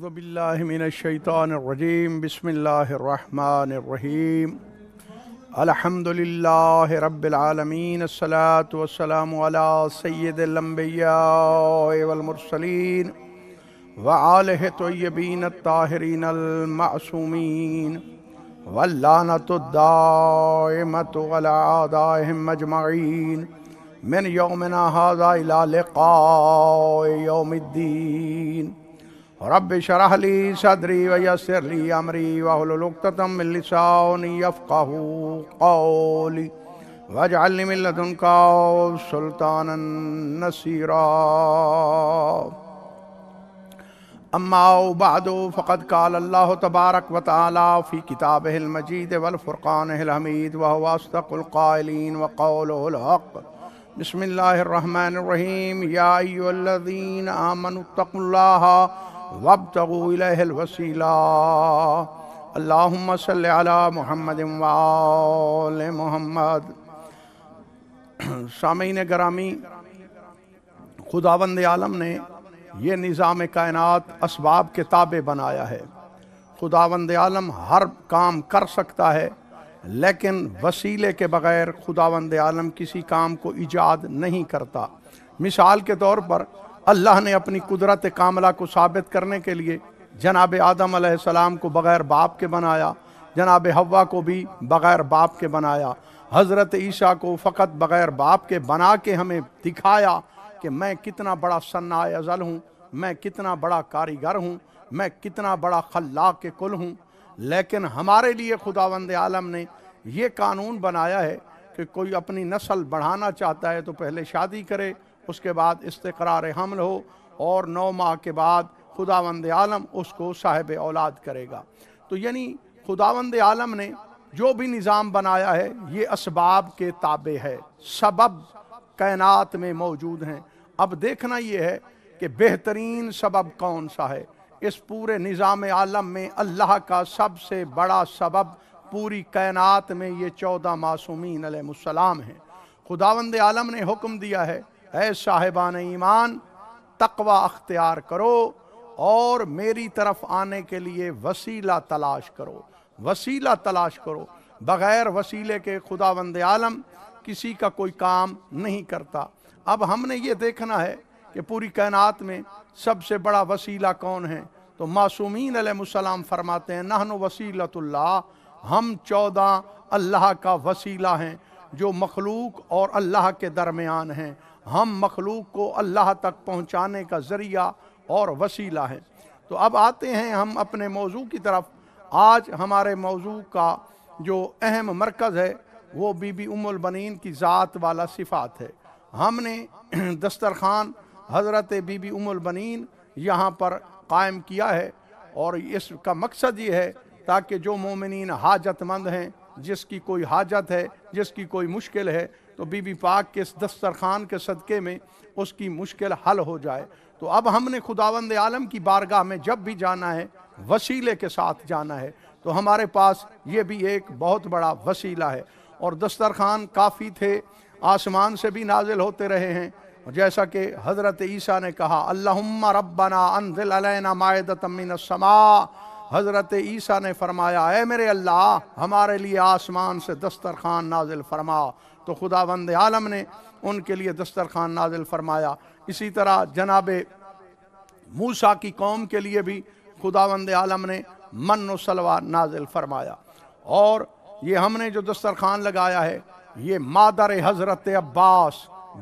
أعوذ بالله من الشيطان الرجيم بسم الله الرحمن الرحيم الحمد لله رب العالمين الصلاة والسلام على سيد الأنبياء والمرسلين وآله الطيبين الطاهرين المعصومين واللعنة الدائمة على أعدائهم أجمعين من يومنا هذا إلى لقاء يوم الدين رب اشرح لي صدري ويسر لي أمري واحلل عقدة من لساني يفقهوا قولي واجعل لي من لدنك سلطانا نصيرا أما بعد فقد قال الله تبارك وتعالى في كتابه المجيد والفرقانه الحميد وهو أصدق القائلين وقوله الحق بسم الله الرحمن الرحيم يا أيها الذين آمنوا اتقوا الله وابتغوا إليه الوسيلة اللهم صل على محمد وآل محمد۔ سامعین گرامی، خداوند عالم نے یہ نظام کائنات اسباب کے تابع بنایا ہے۔ خداوند عالم ہر کام کر سکتا ہے، لیکن وسیلے کے بغیر خداوند عالم کسی کام کو ایجاد نہیں کرتا۔ مثال کے طور پر اللہ نے اپنی قدرت کاملہ کو ثابت کرنے کے لیے جناب آدم علیہ السلام کو بغیر باپ کے بنایا، جناب حوا کو بھی بغیر باپ کے بنایا، حضرت عیسیٰ کو فقط بغیر باپ کے بنا کے ہمیں دکھایا کہ میں کتنا بڑا صناع ازل ہوں، میں کتنا بڑا کاریگر ہوں، میں کتنا بڑا خلاق کل ہوں۔ لیکن ہمارے لیے خداوند عالم نے یہ قانون بنایا ہے کہ کوئی اپنی نسل بڑھانا چاہتا ہے تو پہلے شادی کرے، اس کے بعد استقرار حمل ہو، اور 9 ماہ کے بعد خداوند عالم اس کو صاحب اولاد کرے گا۔ تو یعنی خداوند عالم نے جو بھی نظام بنایا ہے یہ اسباب کے تابع ہے، سبب کائنات میں موجود ہیں۔ اب دیکھنا یہ ہے کہ بہترین سبب کون سا ہے۔ اس پورے نظام عالم میں اللہ کا سب سے بڑا سبب پوری کائنات میں یہ 14 معصومین علیہ السلام ہیں۔ خداوند عالم نے حکم دیا ہے، اے صاحبان ایمان، تقوی اختیار کرو اور میری طرف آنے کے لیے وسیلہ تلاش کرو، وسیلہ تلاش کرو۔ بغیر وسیلے کے خداوند عالم کسی کا کوئی کام نہیں کرتا۔ اب ہم نے یہ دیکھنا ہے کہ پوری کائنات میں سب سے بڑا وسیلہ کون ہے؟ تو معصومین علیہ السلام فرماتے ہیں نحن وسیلۃ اللہ، ہم 14 اللہ کا وسیلہ ہیں جو مخلوق اور اللہ کے درمیان ہیں۔ ہم مخلوق کو اللہ تک پہنچانے کا ذریعہ اور وسیلہ ہیں۔ تو اب آتے ہیں ہم اپنے موضوع کی طرف۔ آج ہمارے موضوع کا جو اہم مرکز ہے وہ بی بی ام البنین کی ذات والا صفات ہے۔ ہم نے دسترخوان حضرت بی بی ام البنین یہاں پر قائم کیا ہے، اور اس کا مقصد یہ ہے تاکہ جو مومنین حاجت مند ہیں، جس کی کوئی حاجت ہے، جس کی کوئی مشکل ہے، تو بی بی پاک کے اس دسترخوان کے صدقے میں اس کی مشکل حل ہو جائے۔ تو اب ہم نے خداوند عالم کی بارگاہ میں جب بھی جانا ہے وسیلے کے ساتھ جانا ہے، تو ہمارے پاس یہ بھی ایک بہت بڑا وسیلہ ہے۔ اور دسترخوان کافی تھے، آسمان سے بھی نازل ہوتے رہے ہیں، جیسا کہ حضرت عیسیٰ نے کہا اللہم ربنا انزل علینا مائدۃ من السماء۔ حضرت عیسیٰ نے فرمایا اے میرے اللہ، ہمارے لیے آسمان سے دسترخوان نازل فرما۔ تو خداوند عالم نے ان کے لیے دسترخوان نازل فرمایا۔ اسی طرح جناب موسیٰ کی قوم کے لیے بھی خداوند عالم نے من و سلوہ نازل فرمایا۔ اور یہ ہم نے جو دسترخوان لگایا ہے یہ مادر حضرت عباس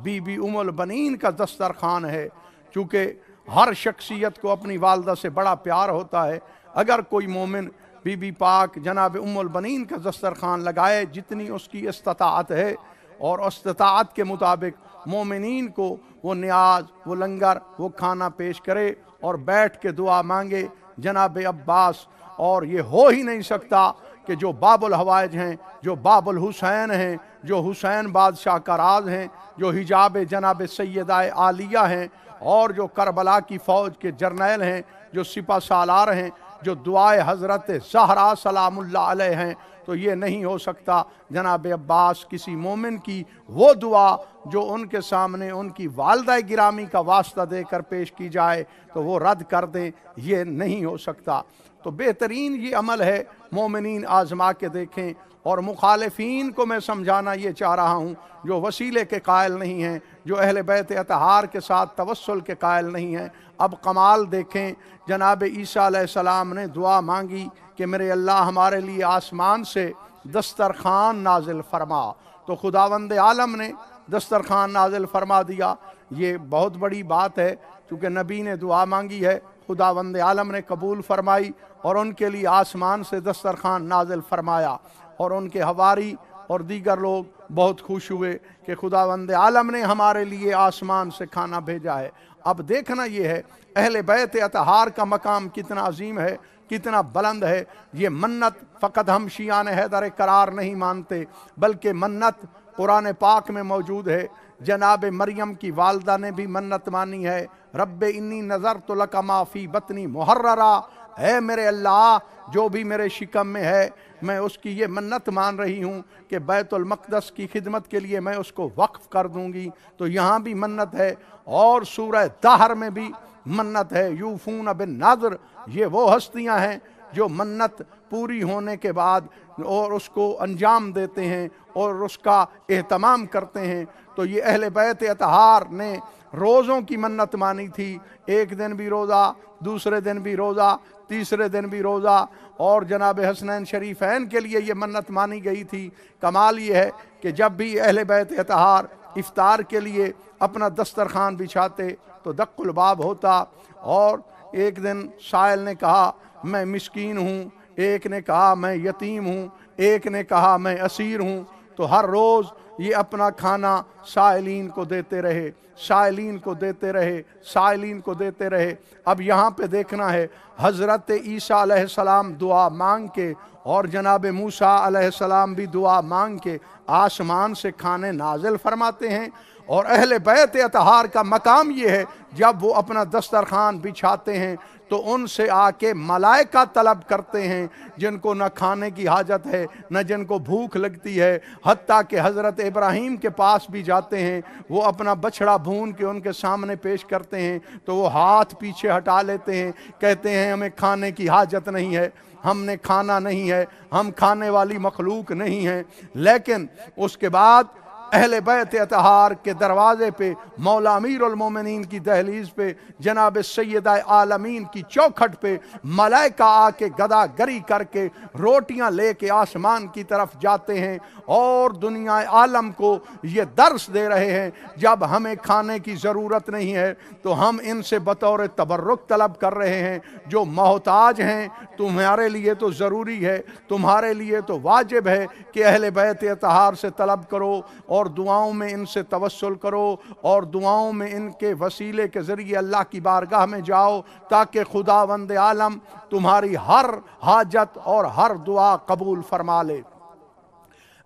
بی بی ام البنین کا دسترخوان ہے، چونکہ ہر شخصیت کو اپنی والدہ سے بڑا پیار ہوتا ہے۔ اگر کوئی مومن بی بی پاک جناب ام البنین کا دسترخوان لگائے، جتنی اس کی استطاعت ہے، اور استطاعت کے مطابق مومنین کو وہ نیاز، وہ لنگر، وہ کھانا پیش کرے اور بیٹھ کے دعا مانگے جناب عباس، اور یہ ہو ہی نہیں سکتا کہ جو باب الحوائج ہیں، جو باب الحسین ہیں، جو حسین بادشاہ کا راز ہیں، جو حجاب جناب سیدہ عالیہ ہیں، اور جو کربلا کی فوج کے جرنیل ہیں، جو سپہ سالار ہیں، جو دعائے حضرت زہرا سلام اللہ علیہ ہیں، تو یہ نہیں ہو سکتا جناب عباس کسی مومن کی وہ دعا جو ان کے سامنے ان کی والدہ گرامی کا واسطہ دے کر پیش کی جائے تو وہ رد کر دیں، یہ نہیں ہو سکتا۔ تو بہترین یہ عمل ہے، مومنین آزما کے دیکھیں۔ اور مخالفین کو میں سمجھانا یہ چاہ رہا ہوں جو وسیلے کے قائل نہیں ہیں، جو اہل بیت اطہار کے ساتھ توسل کے قائل نہیں ہیں۔ اب کمال دیکھیں، جناب عیسیٰ علیہ السلام نے دعا مانگی کہ میرے اللہ ہمارے لیے آسمان سے دسترخوان نازل فرما، تو خداوند عالم نے دسترخوان نازل فرما دیا۔ یہ بہت بڑی بات ہے، چونکہ نبی نے دعا مانگی ہے، خداوند عالم نے قبول فرمائی اور ان کے لیے آسمان سے دسترخوان نازل فرمایا، اور ان کے حواری اور دیگر لوگ بہت خوش ہوئے کہ خداوند عالم نے ہمارے لیے آسمان سے کھانا بھیجا ہے۔ اب دیکھنا یہ ہے اہل بیت اطہار کا مقام کتنا عظیم ہے، کتنا بلند ہے۔ یہ منت فقط ہم شیعان حیدر قرار نہیں مانتے، بلکہ منت قرآن پاک میں موجود ہے۔ جناب مریم کی والدہ نے بھی منت مانی ہے، رب انی نظرت لک ما فی بطنی محررا، اے میرے اللہ جو بھی میرے شکم میں ہے میں اس کی یہ منت مان رہی ہوں کہ بیت المقدس کی خدمت کے لیے میں اس کو وقف کر دوں گی۔ تو یہاں بھی منت ہے، اور سورہ دہر میں بھی منت ہے، یوفون بالنذر، یہ وہ ہستیاں ہیں جو منت پوری ہونے کے بعد اور اس کو انجام دیتے ہیں اور اس کا اہتمام کرتے ہیں۔ تو یہ اہل بیت اطہار نے روزوں کی منت مانی تھی، ایک دن بھی روزہ، دوسرے دن بھی روزہ، تیسرے دن بھی روزہ، اور جناب حسنین شریفین کے لیے یہ منت مانی گئی تھی۔ کمال یہ ہے کہ جب بھی اہل بیت اطہار افطار کے لیے اپنا دسترخوان بچھاتے تو دق الباب ہوتا، اور ایک دن سائل نے کہا میں مسکین ہوں، ایک نے کہا میں یتیم ہوں، ایک نے کہا میں اسیر ہوں، تو ہر روز یہ اپنا کھانا سائلین کو دیتے رہے، سائلین کو دیتے رہے، سائلین کو دیتے رہے۔ اب یہاں پہ دیکھنا ہے حضرت عیسیٰ علیہ السلام دعا مانگ کے اور جناب موسیٰ علیہ السلام بھی دعا مانگ کے آسمان سے کھانے نازل فرماتے ہیں، اور اہل بیت اطہار کا مقام یہ ہے جب وہ اپنا دسترخوان بچھاتے ہیں تو ان سے آ کے ملائکہ طلب کرتے ہیں، جن کو نہ کھانے کی حاجت ہے نہ جن کو بھوک لگتی ہے، حتیٰ کہ حضرت ابراہیم کے پاس بھی جاتے ہیں، وہ اپنا بچڑا بھون کے ان کے سامنے پیش کرتے ہیں تو وہ ہاتھ پیچھے ہٹا لیتے ہیں، کہتے ہیں ہمیں کھانے کی حاجت نہیں ہے، ہم نے کھانا نہیں ہے، ہم کھانے والی مخلوق نہیں ہیں۔ لیکن اس کے بعد اہل بیت اطہار کے دروازے پہ، مولا امیر المومنین کی دہلیز پہ، جناب سیدہ عالمین کی چوکھٹ پہ ملائکہ آ کے گدا گری کر کے روٹیاں لے کے آسمان کی طرف جاتے ہیں اور دنیا عالم کو یہ درس دے رہے ہیں جب ہمیں کھانے کی ضرورت نہیں ہے تو ہم ان سے بطور تبرک طلب کر رہے ہیں، جو محتاج ہیں تمہارے لیے تو ضروری ہے، تمہارے لیے تو واجب ہے کہ اہل بیت اطہار سے طلب کرو اور دعاؤں میں ان سے توسل کرو اور دعاؤں میں ان کے وسیلے کے ذریعے اللہ کی بارگاہ میں جاؤ تاکہ خداوند عالم تمہاری ہر حاجت اور ہر دعا قبول فرما لے۔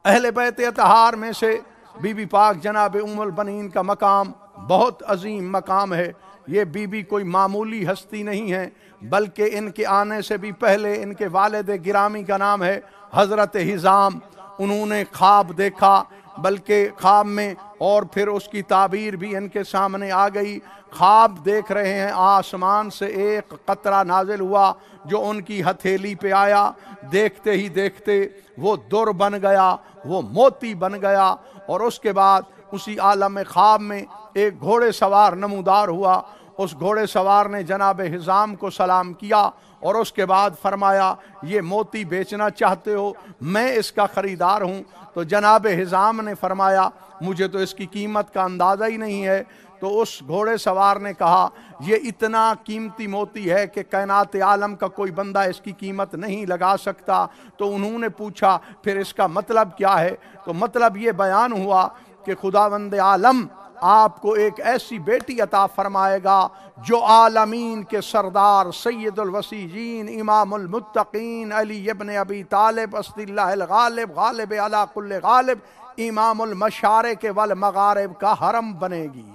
اہل بیت اطہار میں سے بی بی پاک جناب ام البنین کا مقام بہت عظیم مقام ہے۔ یہ بی بی کوئی معمولی ہستی نہیں ہے، بلکہ ان کے آنے سے بھی پہلے ان کے والد گرامی کا نام ہے حضرت حزام۔ انہوں نے خواب دیکھا، بلکہ خواب میں، اور پھر اس کی تعبیر بھی ان کے سامنے آ گئی۔ خواب دیکھ رہے ہیں، آسمان سے ایک قطرہ نازل ہوا جو ان کی ہتھیلی پہ آیا، دیکھتے ہی دیکھتے وہ در بن گیا، وہ موتی بن گیا، اور اس کے بعد اسی عالم خواب میں ایک گھوڑے سوار نمودار ہوا۔ اس گھوڑے سوار نے جناب حزام کو سلام کیا اور اس کے بعد فرمایا یہ موتی بیچنا چاہتے ہو؟ میں اس کا خریدار ہوں۔ تو جناب حزام نے فرمایا مجھے تو اس کی قیمت کا اندازہ ہی نہیں ہے۔ تو اس گھوڑے سوار نے کہا یہ اتنا قیمتی موتی ہے کہ کائنات عالم کا کوئی بندہ اس کی قیمت نہیں لگا سکتا۔ تو انہوں نے پوچھا پھر اس کا مطلب کیا ہے؟ تو مطلب یہ بیان ہوا کہ خداوند عالم آپ کو ایک ایسی بیٹی عطا فرمائے گا جو عالمین کے سردار سید الوسیجین امام المتقین علی ابن ابی طالب اسد اللہ الغالب غالب علی کل غالب امام المشارق والمغارب کا حرم بنے گی۔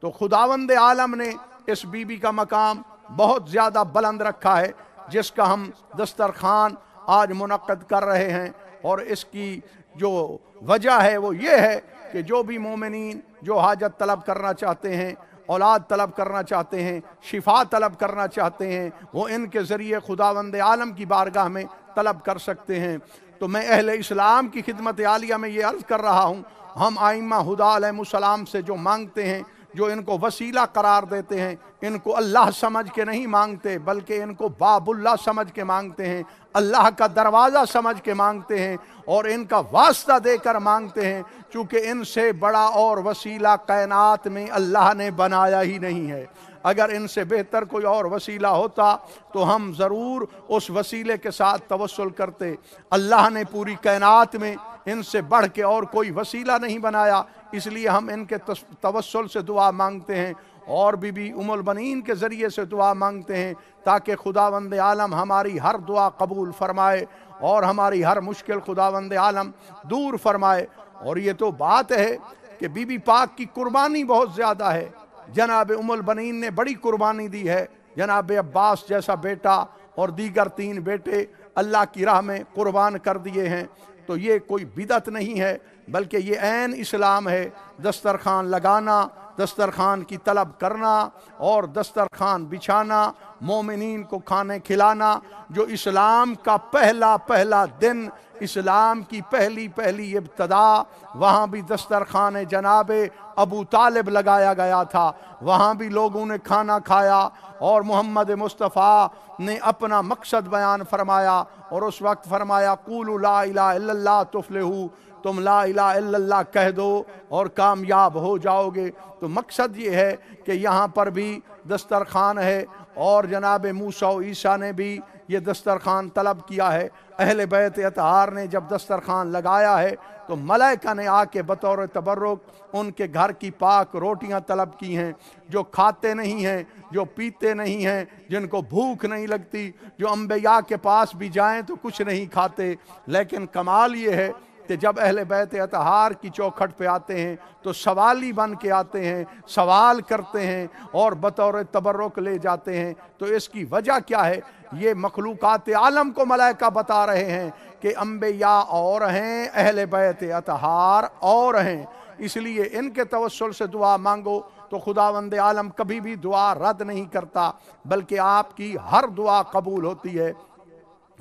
تو خداوند عالم نے اس بی بی کا مقام بہت زیادہ بلند رکھا ہے۔ جس کا ہم دسترخوان آج منعقد کر رہے ہیں، اور اس کی جو وجہ ہے وہ یہ ہے کہ جو بھی مومنین جو حاجت طلب کرنا چاہتے ہیں، اولاد طلب کرنا چاہتے ہیں، شفا طلب کرنا چاہتے ہیں، وہ ان کے ذریعے خداوند عالم کی بارگاہ میں طلب کر سکتے ہیں۔ تو میں اہل اسلام کی خدمت عالیہ میں یہ عرض کر رہا ہوں، ہم ائمہ ہدا علیہ السلام سے جو مانگتے ہیں، جو ان کو وسیلہ قرار دیتے ہیں، ان کو اللہ سمجھ کے نہیں مانگتے بلکہ ان کو باب اللہ سمجھ کے مانگتے ہیں، اللہ کا دروازہ سمجھ کے مانگتے ہیں، اور ان کا واسطہ دے کر مانگتے ہیں، چونکہ ان سے بڑا اور وسیلہ کائنات میں اللہ نے بنایا ہی نہیں ہے۔ اگر ان سے بہتر کوئی اور وسیلہ ہوتا تو ہم ضرور اس وسیلے کے ساتھ توسل کرتے۔ اللہ نے پوری کائنات میں ان سے بڑھ کے اور کوئی وسیلہ نہیں بنایا، اس لیے ہم ان کے توسل سے دعا مانگتے ہیں، اور بی بی ام البنین کے ذریعے سے دعا مانگتے ہیں تاکہ خداوند عالم ہماری ہر دعا قبول فرمائے اور ہماری ہر مشکل خداوند عالم دور فرمائے۔ اور یہ تو بات ہے کہ بی بی پاک کی قربانی بہت زیادہ ہے، جناب ام البنین نے بڑی قربانی دی ہے، جناب عباس جیسا بیٹا اور دیگر 3 بیٹے اللہ کی راہ میں قربان کر دیے ہیں۔ تو یہ کوئی بدعت نہیں ہے بلکہ یہ عین اسلام ہے، دسترخوان لگانا، دسترخوان کی طلب کرنا اور دسترخوان بچھانا، مومنین کو کھانے کھلانا، جو اسلام کا پہلا دن، اسلام کی پہلی ابتدا، وہاں بھی دسترخوان جناب ابو طالب لگایا گیا تھا، وہاں بھی لوگوں نے کھانا کھایا، اور محمد مصطفیٰ نے اپنا مقصد بیان فرمایا، اور اس وقت فرمایا قولوا لا الہ الا اللہ تفلحوا، تم لا الہ الا اللہ کہہ دو اور کامیاب ہو جاؤ گے۔ تو مقصد یہ ہے کہ یہاں پر بھی دسترخوان ہے، اور جناب موسیٰ و عیسیٰ نے بھی یہ دسترخوان طلب کیا ہے۔ اہل بیت اطہار نے جب دسترخوان لگایا ہے تو ملائکہ نے آ کے بطور تبرک ان کے گھر کی پاک روٹیاں طلب کی ہیں، جو کھاتے نہیں ہیں، جو پیتے نہیں ہیں، جن کو بھوک نہیں لگتی، جو انبیاء کے پاس بھی جائیں تو کچھ نہیں کھاتے۔ لیکن کمال یہ ہے کہ جب اہل بیت اطہار کی چوکھٹ پہ آتے ہیں تو سوالی بن کے آتے ہیں، سوال کرتے ہیں اور بطور تبرک لے جاتے ہیں۔ تو اس کی وجہ کیا ہے؟ یہ مخلوقات عالم کو ملائکہ بتا رہے ہیں کہ انبیاء اور ہیں، اہل بیت اطہار اور ہیں، اس لیے ان کے توسل سے دعا مانگو تو خداوند عالم کبھی بھی دعا رد نہیں کرتا بلکہ آپ کی ہر دعا قبول ہوتی ہے۔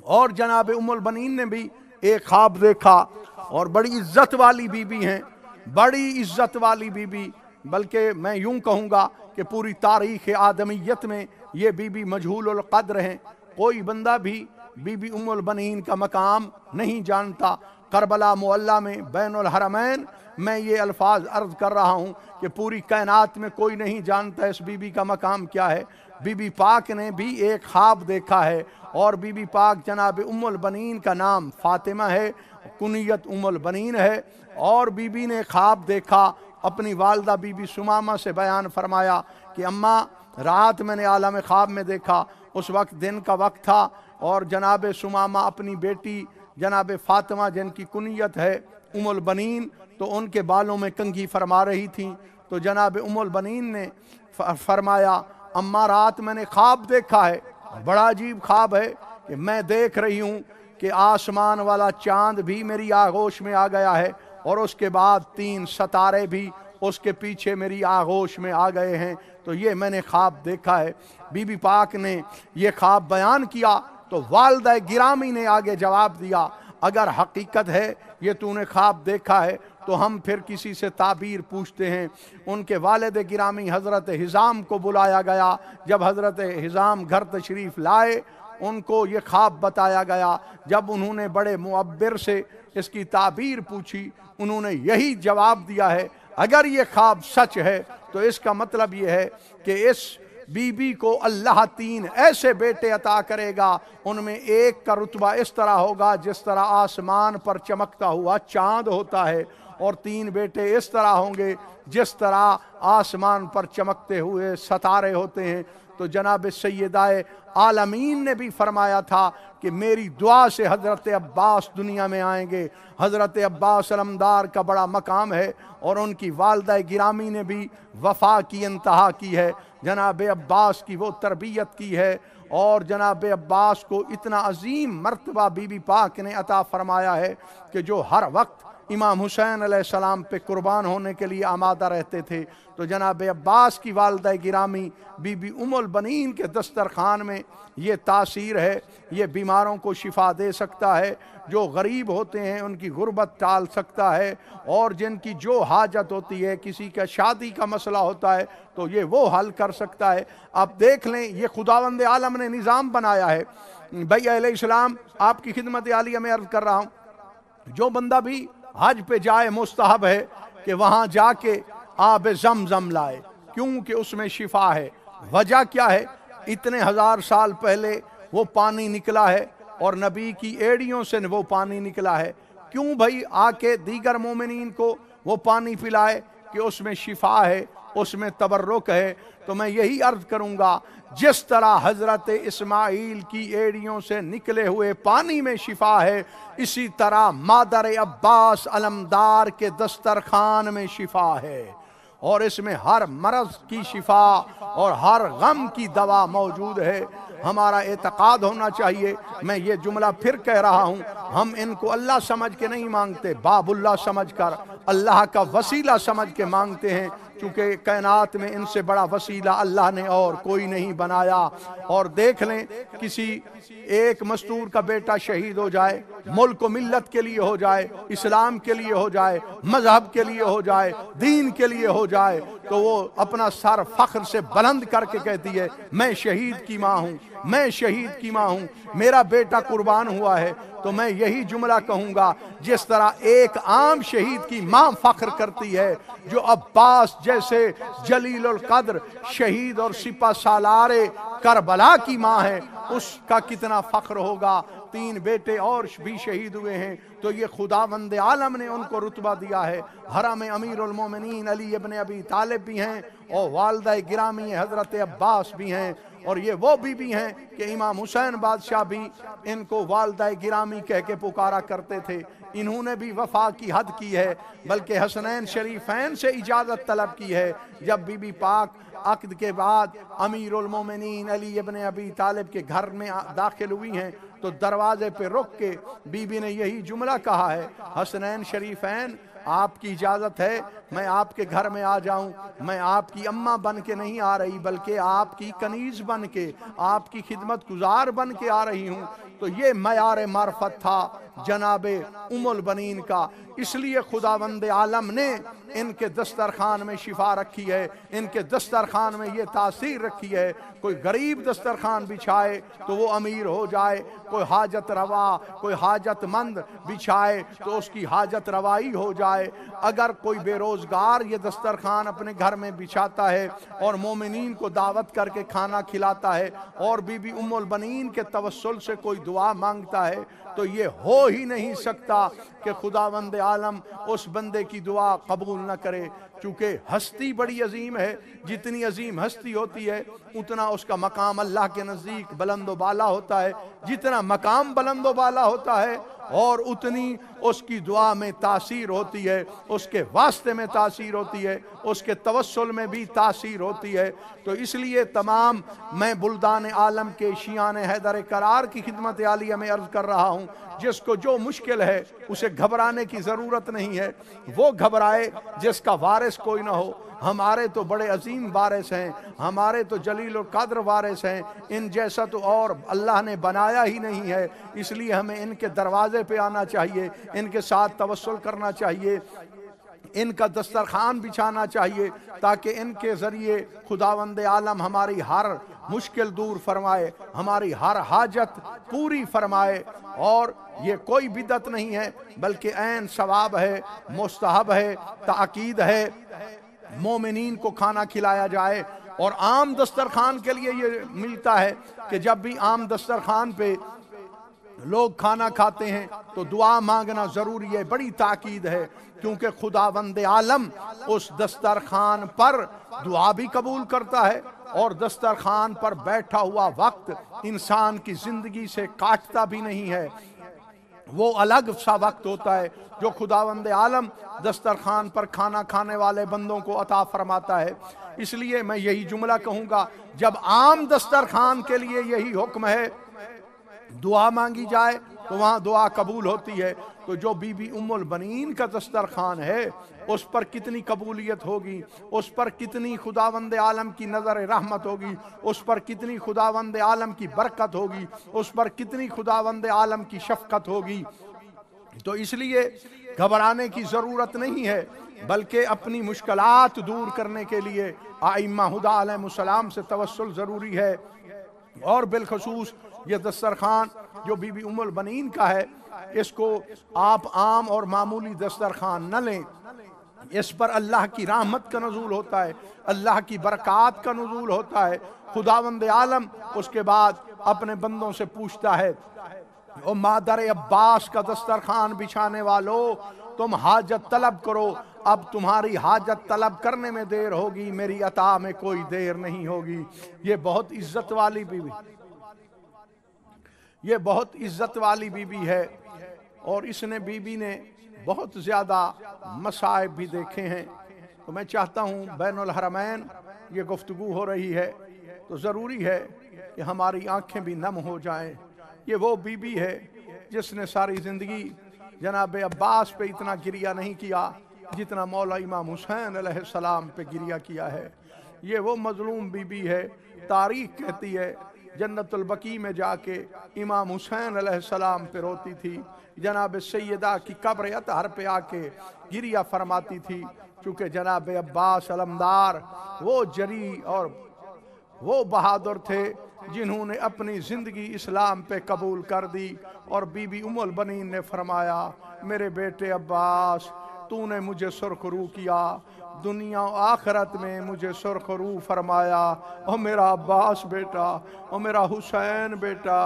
اور جناب ام البنین نے بھی ایک خواب دیکھا، اور بڑی عزت والی بی بی ہیں، بڑی عزت والی بی بی، بلکہ میں یوں کہوں گا کہ پوری تاریخ آدمیت میں یہ بی بی مجہول القدر ہیں، کوئی بندہ بھی بی بی ام البنین کا مقام نہیں جانتا۔ کربلا معلیٰ میں بین الحرمین میں یہ الفاظ عرض کر رہا ہوں کہ پوری کائنات میں کوئی نہیں جانتا اس بی بی کا مقام کیا ہے۔ بی بی پاک نے بھی ایک خواب دیکھا ہے، اور بی بی پاک جناب ام البنین کا نام فاطمہ ہے، کنیت ام البنین ہے، اور بی بی نے خواب دیکھا، اپنی والدہ بی بی سمامہ سے بیان فرمایا کہ اماں رات میں نے عالم خواب میں دیکھا، اس وقت دن کا وقت تھا، اور جناب سمامہ اپنی بیٹی جناب فاطمہ جن کی کنیت ہے ام البنین، تو ان کے بالوں میں کنگھی فرما رہی تھیں۔ تو جناب ام البنین نے فرمایا اماں رات میں نے خواب دیکھا ہے، بڑا عجیب خواب ہے کہ میں دیکھ رہی ہوں کہ آسمان والا چاند بھی میری آغوش میں آ گیا ہے، اور اس کے بعد 3 ستارے بھی اس کے پیچھے میری آغوش میں آ گئے ہیں، تو یہ میں نے خواب دیکھا ہے۔ بی بی پاک نے یہ خواب بیان کیا تو والدہ گرامی نے آگے جواب دیا اگر حقیقت ہے یہ تو نے خواب دیکھا ہے تو ہم پھر کسی سے تعبیر پوچھتے ہیں۔ ان کے والد گرامی حضرت حزام کو بلایا گیا، جب حضرت حزام گھر تشریف لائے ان کو یہ خواب بتایا گیا، جب انہوں نے بڑے معبر سے اس کی تعبیر پوچھی انہوں نے یہی جواب دیا ہے اگر یہ خواب سچ ہے تو اس کا مطلب یہ ہے کہ اس بی بی کو اللہ 3 ایسے بیٹے عطا کرے گا، ان میں ایک کا رتبہ اس طرح ہوگا جس طرح آسمان پر چمکتا ہوا چاند ہوتا ہے، اور 3 بیٹے اس طرح ہوں گے جس طرح آسمان پر چمکتے ہوئے ستارے ہوتے ہیں۔ تو جناب سیدہ عالمین نے بھی فرمایا تھا کہ میری دعا سے حضرت عباس دنیا میں آئیں گے۔ حضرت عباس علمدار کا بڑا مقام ہے، اور ان کی والدہ گرامی نے بھی وفا کی انتہا کی ہے، جناب عباس کی وہ تربیت کی ہے، اور جناب عباس کو اتنا عظیم مرتبہ بی بی پاک نے عطا فرمایا ہے کہ جو ہر وقت امام حسین علیہ السلام پہ قربان ہونے کے لیے آمادہ رہتے تھے۔ تو جناب عباس کی والدہ گرامی بی بی ام البنین کے دسترخوان میں یہ تاثیر ہے، یہ بیماروں کو شفا دے سکتا ہے، جو غریب ہوتے ہیں ان کی غربت ٹال سکتا ہے، اور جن کی جو حاجت ہوتی ہے، کسی کا شادی کا مسئلہ ہوتا ہے تو یہ وہ حل کر سکتا ہے۔ اب دیکھ لیں یہ خداوند عالم نے نظام بنایا ہے۔ بھائی علیہ السلام، آپ کی خدمت عالیہ میں عرض کر رہا ہوں، جو بندہ بھی حج پہ جائے مستحب ہے کہ وہاں جا کے آب زمزم لائے، کیونکہ اس میں شفا ہے۔ وجہ کیا ہے؟ اتنے ہزار سال پہلے وہ پانی نکلا ہے اور نبی کی ایڑیوں سے وہ پانی نکلا ہے۔ کیوں بھائی آ کے دیگر مومنین کو وہ پانی پلائے؟ کہ اس میں شفا ہے، اس میں تبرک ہے۔ تو میں یہی عرض کروں گا، جس طرح حضرت اسماعیل کی ایڑیوں سے نکلے ہوئے پانی میں شفا ہے، اسی طرح مادر عباس علمدار کے دسترخوان میں شفا ہے، اور اس میں ہر مرض کی شفا اور ہر غم کی دوا موجود ہے۔ ہمارا اعتقاد ہونا چاہیے، میں یہ جملہ پھر کہہ رہا ہوں، ہم ان کو اللہ سمجھ کے نہیں مانگتے، باب اللہ سمجھ کر، اللہ کا وسیلہ سمجھ کے مانگتے ہیں، چونکہ کائنات میں ان سے بڑا وسیلہ اللہ نے اور کوئی نہیں بنایا۔ اور دیکھ لیں، کسی ایک مستور کا بیٹا شہید ہو جائے، ملک و ملت کے لیے ہو جائے، اسلام کے لیے ہو جائے، مذہب کے لیے ہو جائے، دین کے لیے ہو جائے، تو وہ اپنا سر فخر سے بلند کر کے کہتی ہے، میں شہید کی ماں ہوں، میں شہید کی ماں ہوں، میرا بیٹا قربان ہوا ہے۔ تو میں یہی جملہ کہوں گا، جس طرح ایک عام شہید کی ماں فخر کرتی ہے، جو عباس جیسے جلیل القدر شہید اور سپہ سالار کربلا کی ماں ہے، اس کا کتنا فخر ہوگا۔ 3 بیٹے اور بھی شہید ہوئے ہیں، تو یہ خداوند عالم نے ان کو رتبہ دیا ہے۔ حرم امیر المومنین علی ابن ابی طالب بھی ہیں، اور والدہ گرامی حضرت عباس بھی ہیں، اور یہ وہ بھی ہیں کہ امام حسین بادشاہ بھی ان کو والدہ گرامی کہہ کے پکارا کرتے تھے۔ انہوں نے بھی وفا کی حد کی ہے، بلکہ حسنین شریفین سے اجازت طلب کی ہے۔ جب بی بی پاک عقد کے بعد امیر المومنین علی ابن ابی طالب کے گھر میں داخل ہوئی ہیں، تو دروازے پہ رک کے بی بی نے یہی جملہ کہا ہے، حسنین شریفین، آپ کی اجازت ہے میں آپ کے گھر میں آ جاؤں؟ میں آپ کی اماں بن کے نہیں آ رہی، بلکہ آپ کی کنیز بن کے، آپ کی خدمت گزار بن کے آ رہی ہوں۔ تو یہ معیار معرفت تھا جناب ام البنین کا، اس لیے خداوند عالم نے ان کے دسترخوان میں شفا رکھی ہے، ان کے دسترخوان میں یہ تاثیر رکھی ہے۔ کوئی غریب دسترخوان بچھائے تو وہ امیر ہو جائے، کوئی حاجت روا، کوئی حاجت مند بچھائے تو اس کی حاجت روائی ہو جائے۔ اگر کوئی بے روزگار یہ دسترخوان اپنے گھر میں بچھاتا ہے اور مومنین کو دعوت کر کے کھانا کھلاتا ہے، اور بی بی ام البنین کے توسل سے کوئی دعا مانگتا ہے، تو یہ ہو ہی نہیں سکتا کہ خداوند عالم اس بندے کی دعا قبول نہ کرے، چونکہ ہستی بڑی عظیم ہے۔ جتنی عظیم ہستی ہوتی ہے اتنا اس کا مقام اللہ کے نزدیک بلند و بالا ہوتا ہے، جتنا مقام بلند و بالا ہوتا ہے اور اتنی اس کی دعا میں تاثیر ہوتی ہے، اس کے واسطے میں تاثیر ہوتی ہے، اس کے توسل میں بھی تاثیر ہوتی ہے۔ تو اس لیے تمام میں بلدان عالم کے شیعان حیدر کرار کی خدمت عالیہ میں عرض کر رہا ہوں، جس کو جو مشکل ہے اسے گھبرانے کی ضرورت نہیں ہے، وہ گھبرائے جس کا وارث کوئی نہ ہو۔ ہمارے تو بڑے عظیم وارث ہیں، ہمارے تو جلیل القدر وارث ہیں، ان جیسا تو اور اللہ نے بنایا ہی نہیں ہے۔ اس لیے ہمیں ان کے دروازے پہ آنا چاہیے، ان کے ساتھ توسل کرنا چاہیے، ان کا دسترخوان بچھانا چاہیے، تاکہ ان کے ذریعے خداوند عالم ہماری ہر مشکل دور فرمائے، ہماری ہر حاجت پوری فرمائے۔ اور یہ کوئی بدعت نہیں ہے، بلکہ عین ثواب ہے، مستحب ہے، تاکید ہے۔ مومنین کو کھانا کھلایا جائے، اور عام دسترخوان کے لیے یہ ملتا ہے کہ جب بھی عام دسترخوان پہ لوگ کھانا کھاتے ہیں تو دعا مانگنا ضروری ہے، بڑی تاکید ہے، کیونکہ خداوند عالم اس دسترخوان پر دعا بھی قبول کرتا ہے، اور دسترخوان پر بیٹھا ہوا وقت انسان کی زندگی سے کاٹتا بھی نہیں ہے۔ وہ الگ سا وقت ہوتا ہے جو خداوند عالم دسترخوان پر کھانا کھانے والے بندوں کو عطا فرماتا ہے۔ اس لیے میں یہی جملہ کہوں گا، جب عام دسترخوان کے لیے یہی حکم ہے دعا مانگی جائے تو وہاں دعا قبول ہوتی ہے، تو جو بی بی ام البنین کا دسترخوان ہے اس پر کتنی قبولیت ہوگی، اس پر کتنی خداوند عالم کی نظر رحمت ہوگی، اس پر کتنی خداوند عالم کی برکت ہوگی، اس پر کتنی خداوند عالم کی شفقت ہوگی۔ تو اس لیے گھبرانے کی ضرورت نہیں ہے، بلکہ اپنی مشکلات دور کرنے کے لیے ائمہ ہدیٰ علیہ السلام سے توسل ضروری ہے۔ اور بالخصوص یہ دسترخوان جو بی بی ام البنین کا ہے، اس کو آپ عام اور معمولی دسترخوان نہ لیں، اس پر اللہ کی رحمت کا نزول ہوتا ہے، اللہ کی برکات کا نزول ہوتا ہے۔ خداوند عالم اس کے بعد اپنے بندوں سے پوچھتا ہے، او مادر عباس کا دسترخوان بچھانے والو، تم حاجت طلب کرو، اب تمہاری حاجت طلب کرنے میں دیر ہوگی، میری عطا میں کوئی دیر نہیں ہوگی۔ یہ بہت عزت والی بیوی، یہ بہت عزت والی بیوی ہے، اور اس نے بیوی نے بہت زیادہ مصائب بھی دیکھے ہیں۔ تو میں چاہتا ہوں بین الحرمین یہ گفتگو ہو رہی ہے تو ضروری ہے کہ ہماری آنکھیں بھی نم ہو جائیں۔ یہ وہ بیوی ہے جس نے ساری زندگی جناب عباس پہ اتنا گریہ نہیں کیا جتنا مولا امام حسین علیہ السلام پہ گریہ کیا ہے۔ یہ وہ مظلوم بیوی ہے، تاریخ کہتی ہے جنت البقیع میں جا کے امام حسین علیہ السلام پہ روتی تھی، جناب سیدہ کی قبر اطہر پہ آ کے گریہ فرماتی تھی، چونکہ جناب عباس علمدار وہ جری اور وہ بہادر تھے جنہوں نے اپنی زندگی اسلام پہ قبول کر دی۔ اور بی بی ام البنین نے فرمایا، میرے بیٹے عباس، تو نے مجھے سرخ رو کیا، دنیا و آخرت میں مجھے سرخ رو فرمایا، او میرا عباس بیٹا، او میرا حسین بیٹا۔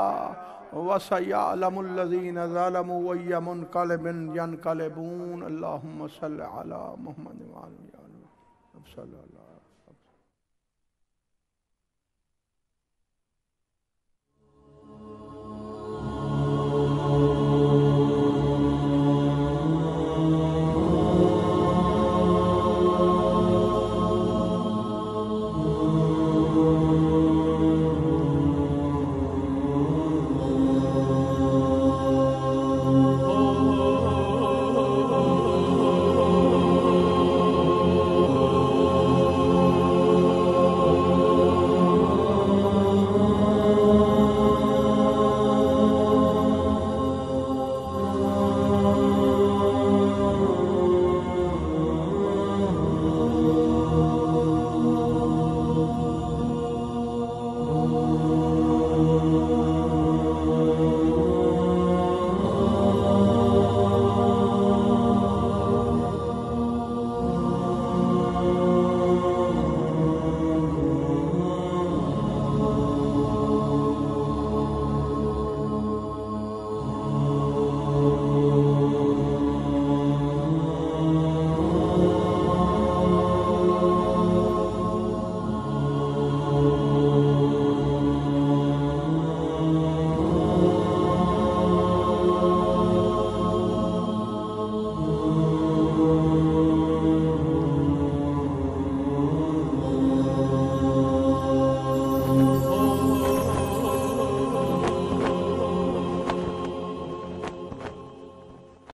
وَسَيَعْلَمُ الَّذِينَ ظَلَمُوا وَأَيَّ مُنْقَلِبٍ يَنْقَلِبُونَ۔ اللہم صلی علی محمد وعلی آلہ وصحبہ۔